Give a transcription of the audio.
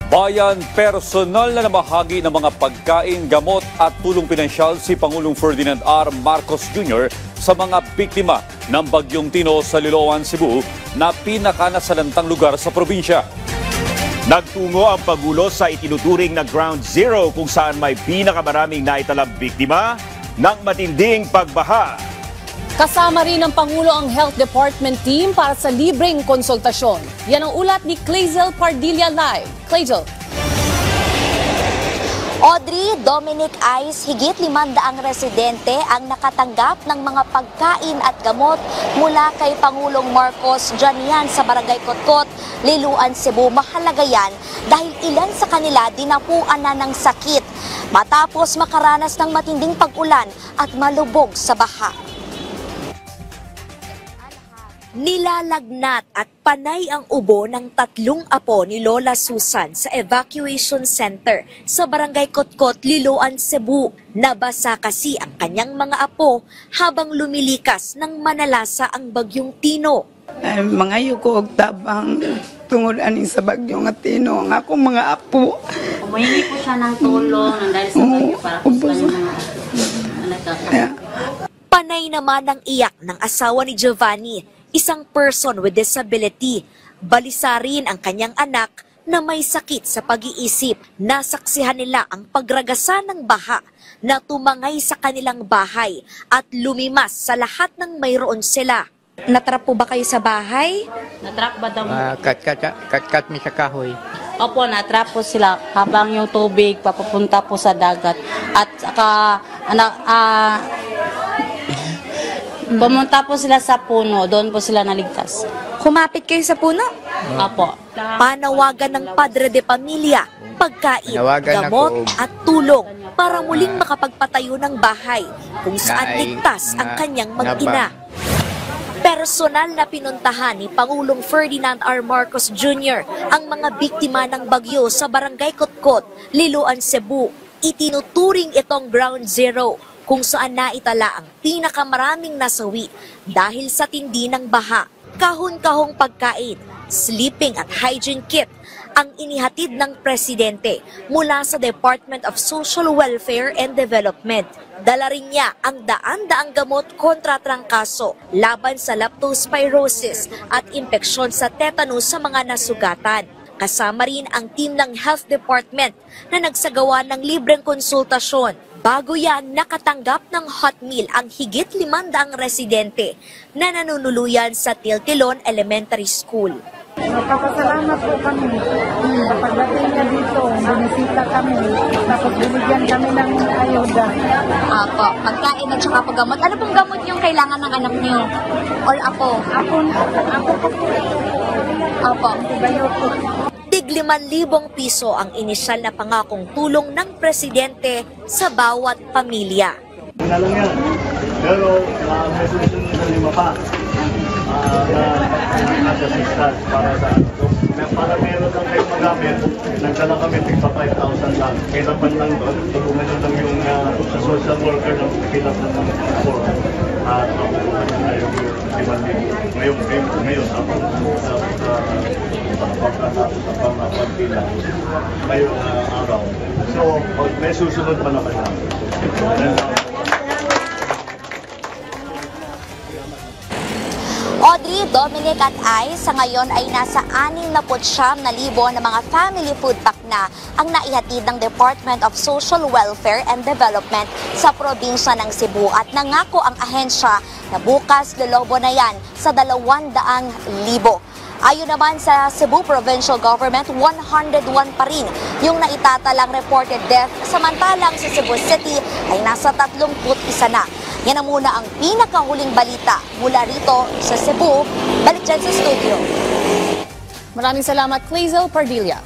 Bayan, personal na nabahagi ng mga pagkain, gamot at tulong pinansyal si Pangulong Ferdinand R. Marcos Jr. sa mga biktima ng Bagyong Tino sa Liloan, Cebu na pinakanasalantang lugar sa probinsya. Nagtungo ang Pangulo sa itinuturing na Ground Zero kung saan may pinakamaraming naitalang biktima ng matinding pagbaha. Kasama rin ng Pangulo ang Health Department team para sa libreng konsultasyon. Yan ang ulat ni Clazel Pardilla Live. Clazel. Audrey, Dominic Ice, higit 500 residente ang nakatanggap ng mga pagkain at gamot mula kay Pangulong Marcos dyan yan sa Barangay Kotkot, Liloan, Cebu. Mahalaga yan dahil ilan sa kanila dinapuan na ng sakit matapos makaranas ng matinding pag-ulan at malubog sa baha. Nilalagnat at panay ang ubo ng 3 apo ni Lola Susan sa evacuation center sa Barangay Kotkot, Liloan, Cebu. Nabasa kasi ang kanyang mga apo habang lumilikas ng manalasa ang Bagyong Tino. Ay, mga yuko og tabang tungod ani sa Bagyong Tino ang akong mga apo. Humingi po siya ng tulong dahil sa bagyo para po sa kanyang mga Panay naman ang iyak ng asawa ni Giovanni, isang person with disability. Balisa rin ang kanyang anak na may sakit sa pag-iisip. Nasaksihan nila ang pagragasa ng baha na tumangay sa kanilang bahay at lumimas sa lahat ng mayroon sila. Natrap po ba kayo sa bahay? natrap ba daw? Kat mi sa kahoy. Opo, natrap po sila habang yung tubig papupunta po sa dagat. At saka, pumunta po sila sa puno, doon po sila naligtas. Kumapit kayo sa puno? Opo. Panawagan ng Padre de Pamilya, pagkain, gamot at tulong para muling makapagpatayo ng bahay kung saan ligtas ang kanyang mag-ina. Personal na pinuntahan ni Pangulong Ferdinand R. Marcos Jr. ang mga biktima ng bagyo sa Barangay Kotkot, Liloan, Cebu. Itinuturing itong Ground Zero kung saan naitala ang pinakamaraming nasawi dahil sa tindi ng baha. Kahon-kahong pagkain, sleeping at hygiene kit ang inihatid ng presidente mula sa Department of Social Welfare and Development. Dala rin niya ang daan-daang gamot kontra trangkaso laban sa leptospirosis at impeksyon sa tetanus sa mga nasugatan. Kasama rin ang team ng Health Department na nagsagawa ng libreng konsultasyon. Bago yan, nakatanggap ng hot meal ang higit 500 residente na nanunuluyan sa Tiltilon Elementary School. Magpapasalamat po kami. Sa pagdating niya dito, bumisita kami, tapos binigyan kami ng ayuda. Apo, pagkain at saka paggamot. Ano pong gamot yung kailangan ng anak niyo? Or apo? Ako po po. Apo. Antibiotic. Tig 5,000 piso ang inisyal na pangakong tulong ng presidente sa bawat pamilya. Wala lang yan. Pero may susunod na 5 pa na assistance para sa para meron lang kayo magamit, nagdala kami tigpa 5,000 lang. Kailapan lang doon, tulungan nyo lang yung sa social worker ng pikilapan ng form. At tulungan nyo na yung 5,000. Ngayon, ako pagkatapos ng pangapagpila ngayong araw. So, may susunod pa naman lang. Audrey, Dominic at Ice sa ngayon ay nasa 69,000 na mga family food pack na ang naihatid ng Department of Social Welfare and Development sa probinsya ng Cebu at nangako ang ahensya na bukas lolobo na yan sa 200,000. Ayon naman sa Cebu Provincial Government, 101 pa rin yung naitatalang reported death, samantalang sa Cebu City ay nasa 31 na. Yan ang muna ang pinakahuling balita mula rito sa Cebu. Balik dyan sa studio. Maraming salamat, Clazel Pardilla.